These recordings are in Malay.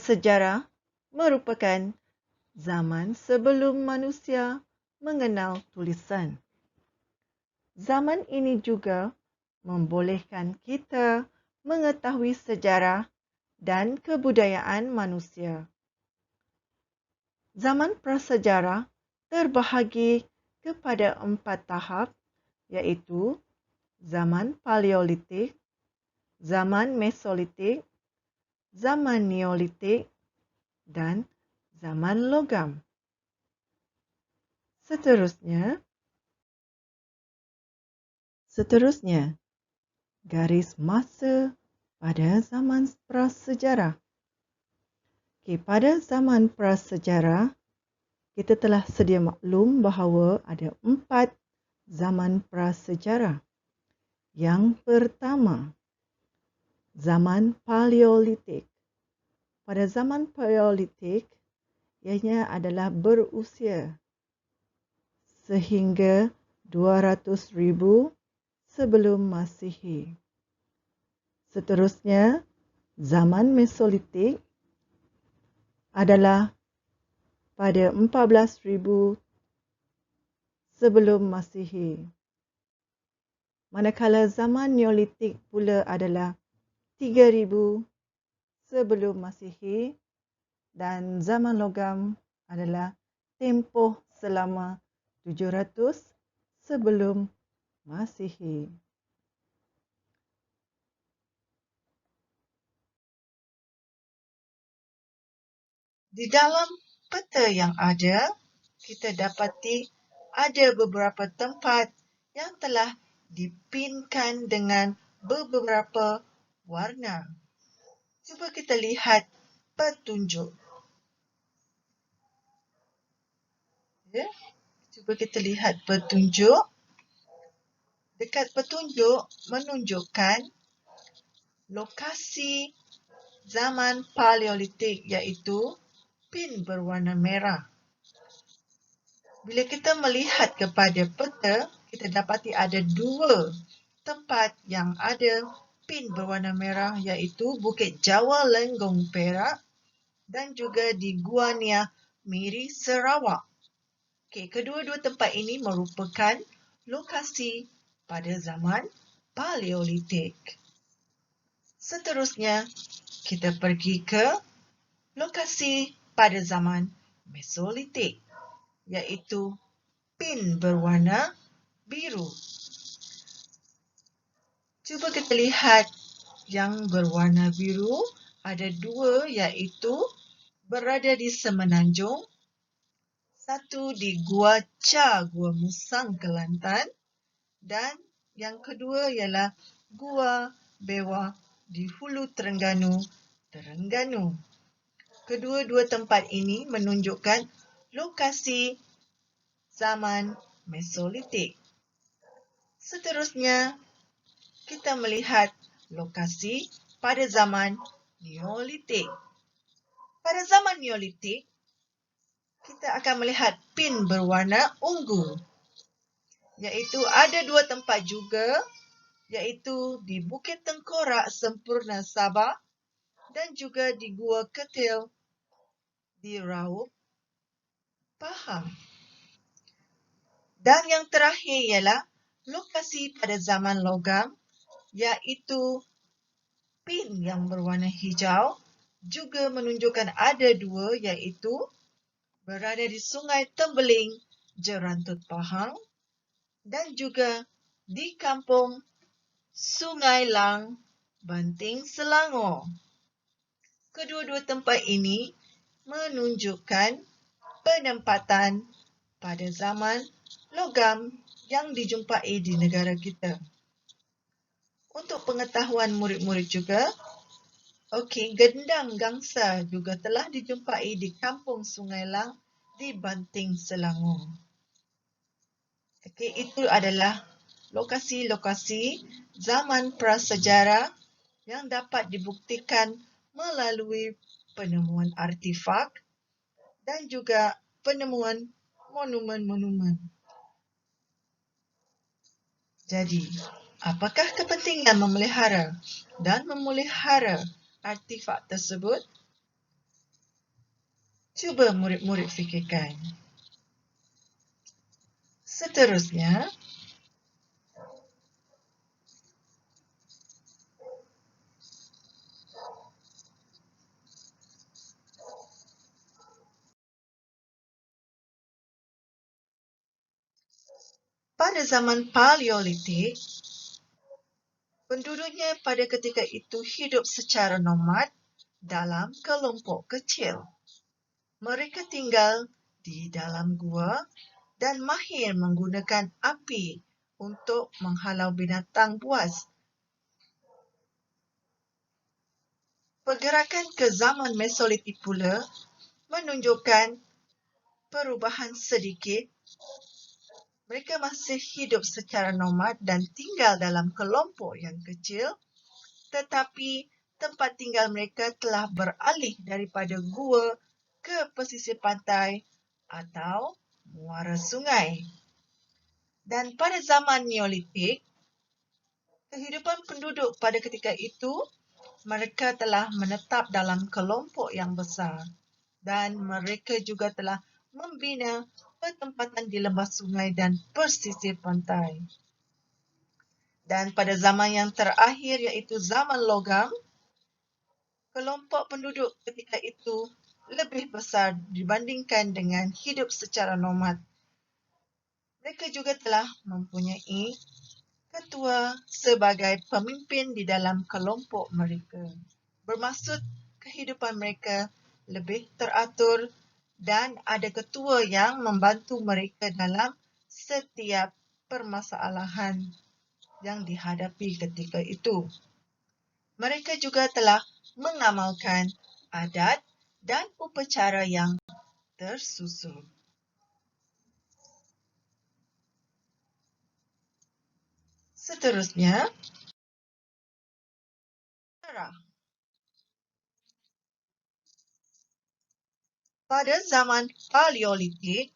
Prasejarah merupakan zaman sebelum manusia mengenal tulisan. Zaman ini juga membolehkan kita mengetahui sejarah dan kebudayaan manusia. Zaman prasejarah terbahagi kepada 4 tahap, iaitu zaman Paleolitik, zaman Mesolitik, zaman Neolitik dan zaman logam. Seterusnya, garis masa pada zaman prasejarah. Pada zaman prasejarah, kita telah sedia maklum bahawa ada 4 zaman prasejarah. Yang pertama, zaman Paleolitik. Pada zaman Paleolitik, ianya adalah berusia sehingga 200,000 sebelum Masihi. Seterusnya, zaman Mesolitik adalah pada 14,000 sebelum Masihi. Manakala zaman Neolitik pula adalah 3,000 sebelum Masihi dan zaman logam adalah tempoh selama 700 sebelum Masihi. Di dalam peta yang ada, kita dapati ada beberapa tempat yang telah dipinkan dengan beberapa warna. Cuba kita lihat petunjuk. Ya, cuba kita lihat petunjuk. Dekat petunjuk menunjukkan lokasi zaman Paleolitik, iaitu pin berwarna merah. Bila kita melihat kepada peta, kita dapati ada 2 tempat yang ada pin berwarna merah, iaitu Bukit Jawa Lenggong Perak dan juga di Gua Nia Miri Sarawak. Kedua-dua tempat ini merupakan lokasi pada zaman Paleolitik. Seterusnya, kita pergi ke lokasi pada zaman Mesolitik, iaitu pin berwarna biru. Cuba kita lihat yang berwarna biru, ada 2, iaitu berada di Semenanjung, satu di Gua Cha, Gua Musang, Kelantan, dan yang kedua ialah Gua Bewa di Hulu Terengganu, Terengganu. Kedua-dua tempat ini menunjukkan lokasi zaman Mesolitik. Seterusnya, kita melihat lokasi pada zaman Neolitik. Pada zaman Neolitik, kita akan melihat pin berwarna ungu, iaitu ada 2 tempat juga, iaitu di Bukit Tengkorak, Sempurna, Sabah dan juga di Gua Ketil di Raub, Pahang. Dan yang terakhir ialah lokasi pada zaman logam, iaitu pin yang berwarna hijau, juga menunjukkan ada 2, iaitu berada di Sungai Tembeling, Jerantut, Pahang dan juga di Kampung Sungai Lang, Banting, Selangor. Kedua-dua tempat ini menunjukkan penempatan pada zaman logam yang dijumpai di negara kita. Untuk pengetahuan murid-murid juga, gendang gangsa juga telah dijumpai di Kampung Sungai Lang di Banting, Selangor. Itu adalah lokasi-lokasi zaman prasejarah yang dapat dibuktikan melalui penemuan artifak dan juga penemuan monumen-monumen. Jadi, apakah kepentingan memelihara dan memelihara artifak tersebut? Cuba murid-murid fikirkan. Seterusnya, pada zaman Paleolitik, penduduknya pada ketika itu hidup secara nomad dalam kelompok kecil. Mereka tinggal di dalam gua dan mahir menggunakan api untuk menghalau binatang buas. Pergerakan ke zaman Mesolitik pula menunjukkan perubahan sedikit. Mereka masih hidup secara nomad dan tinggal dalam kelompok yang kecil, tetapi tempat tinggal mereka telah beralih daripada gua ke pesisir pantai atau muara sungai. Dan pada zaman Neolitik, kehidupan penduduk pada ketika itu, mereka telah menetap dalam kelompok yang besar dan mereka juga telah membina pertempatan di lembah sungai dan pesisir pantai. Dan pada zaman yang terakhir iaitu zaman logam, kelompok penduduk ketika itu lebih besar dibandingkan dengan hidup secara nomad. Mereka juga telah mempunyai ketua sebagai pemimpin di dalam kelompok mereka. Bermaksud kehidupan mereka lebih teratur dan ada ketua yang membantu mereka dalam setiap permasalahan yang dihadapi ketika itu. Mereka juga telah mengamalkan adat dan upacara yang tersusun. Seterusnya, pada zaman Paleolitik,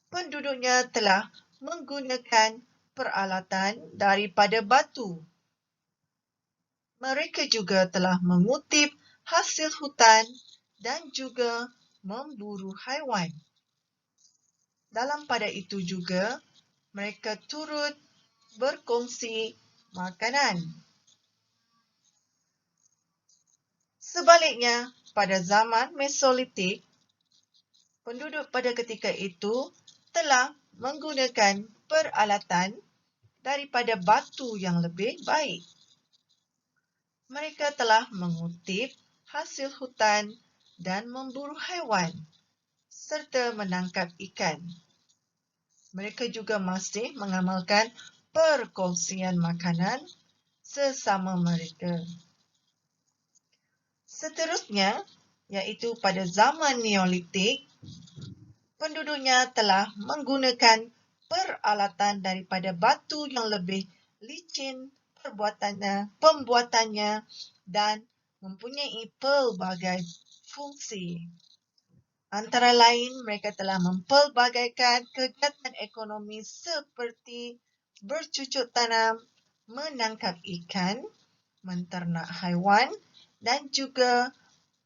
penduduknya telah menggunakan peralatan daripada batu. Mereka juga telah mengutip hasil hutan dan juga memburu haiwan. Dalam pada itu juga, mereka turut berkongsi makanan. Sebaliknya, pada zaman Mesolitik, penduduk pada ketika itu telah menggunakan peralatan daripada batu yang lebih baik. Mereka telah mengutip hasil hutan dan memburu haiwan serta menangkap ikan. Mereka juga masih mengamalkan perkongsian makanan sesama mereka. Seterusnya, iaitu pada zaman Neolitik, penduduknya telah menggunakan peralatan daripada batu yang lebih licin pembuatannya dan mempunyai pelbagai fungsi. Antara lain, mereka telah mempelbagaikan kegiatan ekonomi seperti bercucuk tanam, menangkap ikan, menternak haiwan dan juga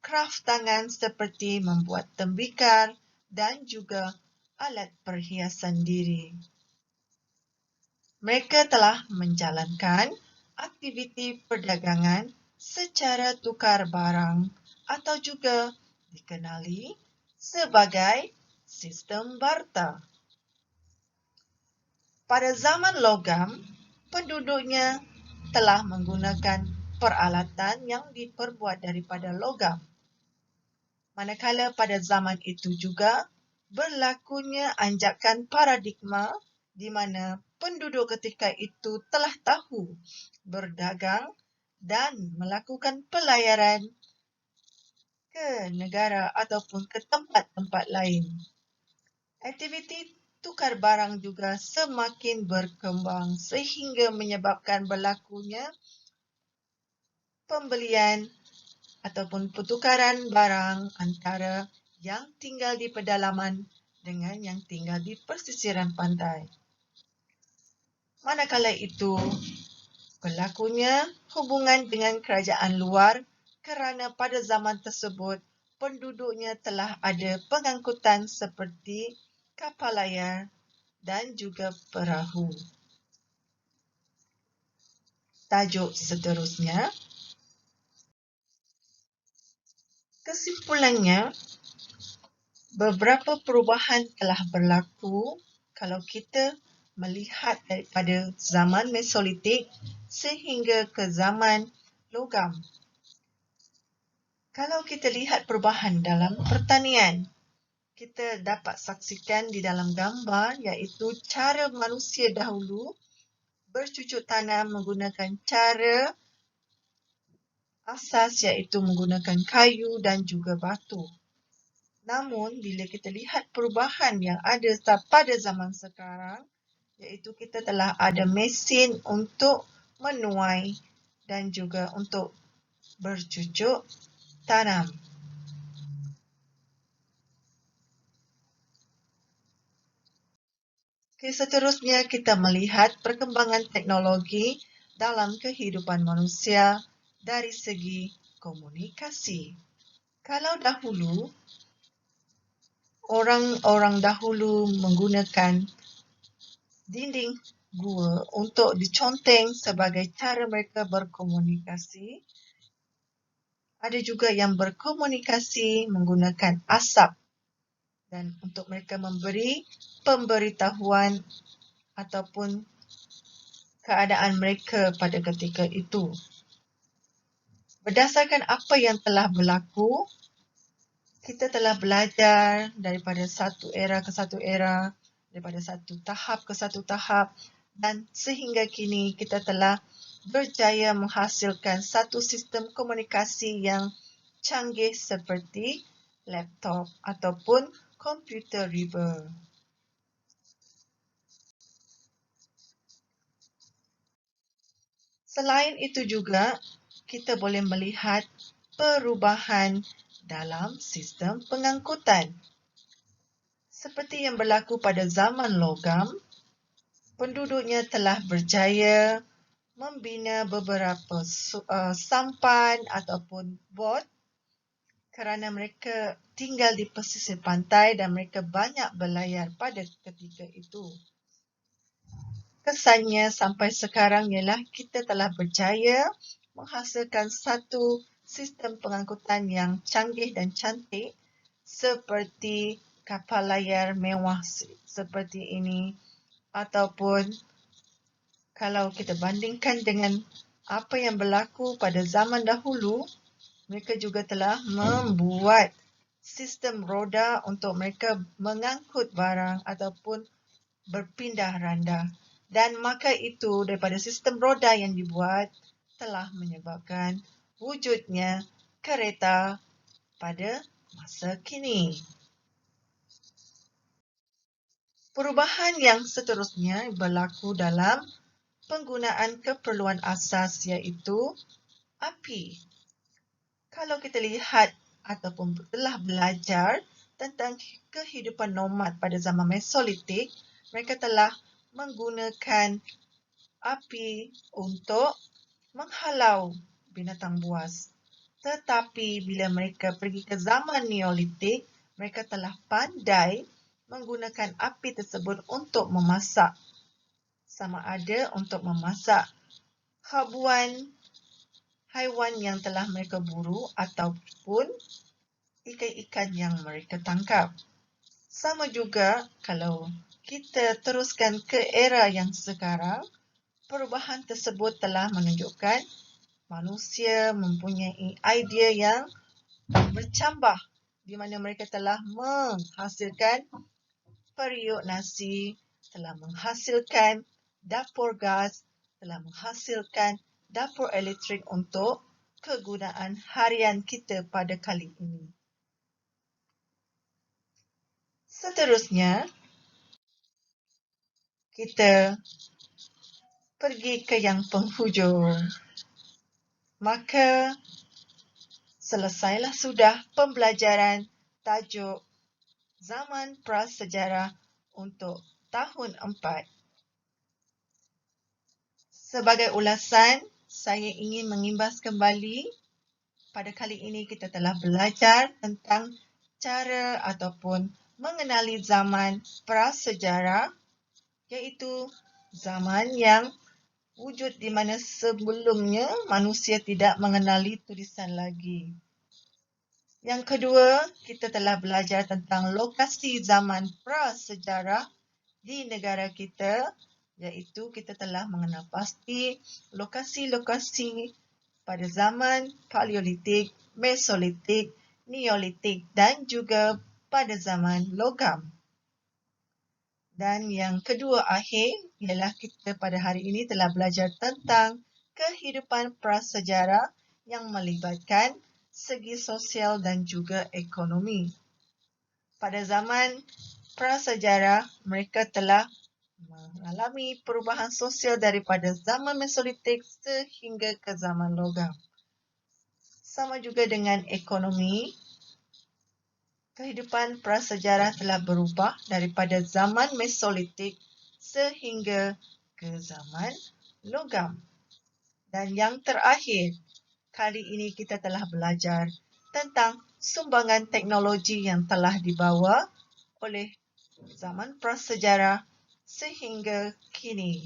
kraf tangan seperti membuat tembikar dan juga alat perhiasan diri. Mereka telah menjalankan aktiviti perdagangan secara tukar barang atau juga dikenali sebagai sistem barter. Pada zaman logam, penduduknya telah menggunakan peralatan yang diperbuat daripada logam. Manakala pada zaman itu juga berlakunya anjakan paradigma di mana penduduk ketika itu telah tahu berdagang dan melakukan pelayaran ke negara ataupun ke tempat-tempat lain. Aktiviti tukar barang juga semakin berkembang sehingga menyebabkan berlakunya pembelian ataupun pertukaran barang antara yang tinggal di pedalaman dengan yang tinggal di pesisiran pantai. Manakala itu, berlakunya hubungan dengan kerajaan luar kerana pada zaman tersebut penduduknya telah ada pengangkutan seperti kapal layar dan juga perahu. Tajuk seterusnya. Kesimpulannya, beberapa perubahan telah berlaku kalau kita melihat daripada zaman Mesolitik sehingga ke zaman logam. Kalau kita lihat perubahan dalam pertanian, kita dapat saksikan di dalam gambar iaitu cara manusia dahulu bercucuk tanam menggunakan cara asas iaitu menggunakan kayu dan juga batu. Namun, bila kita lihat perubahan yang ada pada zaman sekarang, iaitu kita telah ada mesin untuk menuai dan juga untuk bercucuk tanam. Seterusnya kita melihat perkembangan teknologi dalam kehidupan manusia dari segi komunikasi. Kalau dahulu, orang-orang dahulu menggunakan dinding gua untuk diconteng sebagai cara mereka berkomunikasi. Ada juga yang berkomunikasi menggunakan asap dan untuk mereka memberi pemberitahuan ataupun keadaan mereka pada ketika itu. Berdasarkan apa yang telah berlaku, kita telah belajar daripada satu era ke satu era, daripada satu tahap ke satu tahap, dan sehingga kini kita telah berjaya menghasilkan satu sistem komunikasi yang canggih seperti laptop ataupun komputer riba. Selain itu juga, kita boleh melihat perubahan dalam sistem pengangkutan. Seperti yang berlaku pada zaman logam, penduduknya telah berjaya membina beberapa sampan ataupun bot kerana mereka tinggal di pesisir pantai dan mereka banyak berlayar pada ketika itu. Kesannya sampai sekarang ialah kita telah berjaya menghasilkan satu sistem pengangkutan yang canggih dan cantik seperti kapal layar mewah seperti ini ataupun kalau kita bandingkan dengan apa yang berlaku pada zaman dahulu, mereka juga telah membuat sistem roda untuk mereka mengangkut barang ataupun berpindah randa. Dan maka itu daripada sistem roda yang dibuat telah menyebabkan wujudnya kereta pada masa kini. Perubahan yang seterusnya berlaku dalam penggunaan keperluan asas iaitu api. Kalau kita lihat ataupun telah belajar tentang kehidupan nomad pada zaman Mesolitik, mereka telah menggunakan api untuk menghalau binatang buas. Tetapi bila mereka pergi ke zaman Neolitik, mereka telah pandai menggunakan api tersebut untuk memasak. Sama ada untuk memasak habuan haiwan yang telah mereka buru ataupun ikan-ikan yang mereka tangkap. Sama juga kalau kita teruskan ke era yang sekarang, perubahan tersebut telah menunjukkan manusia mempunyai idea yang bercambah di mana mereka telah menghasilkan periuk nasi, telah menghasilkan dapur gas, telah menghasilkan dapur elektrik untuk kegunaan harian kita pada kali ini. Seterusnya, kita pergi ke yang penghujung. Maka, selesailah sudah pembelajaran tajuk Zaman Prasejarah untuk tahun 4. Sebagai ulasan, saya ingin mengimbas kembali Pada kali ini kita telah belajar tentang cara ataupun mengenali zaman prasejarah, iaitu zaman yang wujud di mana sebelumnya manusia tidak mengenali tulisan lagi. Yang kedua, kita telah belajar tentang lokasi zaman prasejarah di negara kita, iaitu kita telah mengenal pasti lokasi-lokasi pada zaman Paleolitik, Mesolitik, Neolitik dan juga pada zaman logam. Dan yang kedua akhir ialah kita pada hari ini telah belajar tentang kehidupan prasejarah yang melibatkan segi sosial dan juga ekonomi. Pada zaman prasejarah, mereka telah mengalami perubahan sosial daripada zaman Mesolitik sehingga ke zaman logam. Sama juga dengan ekonomi, kehidupan prasejarah telah berubah daripada zaman Mesolitik sehingga ke zaman logam. Dan yang terakhir, kali ini kita telah belajar tentang sumbangan teknologi yang telah dibawa oleh zaman prasejarah sehingga kini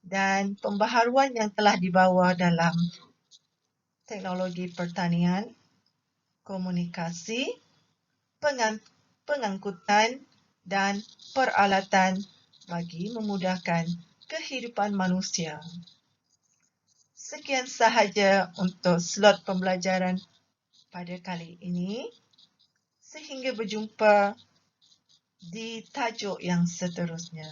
dan pembaharuan yang telah dibawa dalam teknologi pertanian, komunikasi, pengangkutan dan peralatan bagi memudahkan kehidupan manusia. Sekian sahaja untuk slot pembelajaran pada kali ini. Sehingga berjumpa di tajuk yang seterusnya.